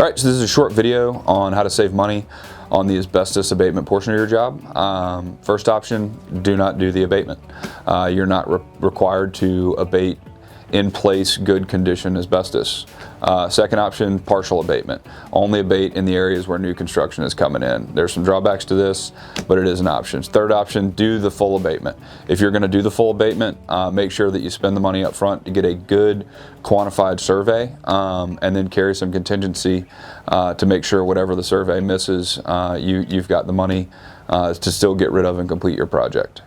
All right, so this is a short video on how to save money on the asbestos abatement portion of your job. First option, do not do the abatement. You're not required to abate in place, good condition asbestos. Second option, partial abatement. Only abate in the areas where new construction is coming in. There's some drawbacks to this, but it is an option. Third option, do the full abatement. If you're gonna do the full abatement, make sure that you spend the money up front to get a good quantified survey, and then carry some contingency to make sure whatever the survey misses, you've got the money to still get rid of and complete your project.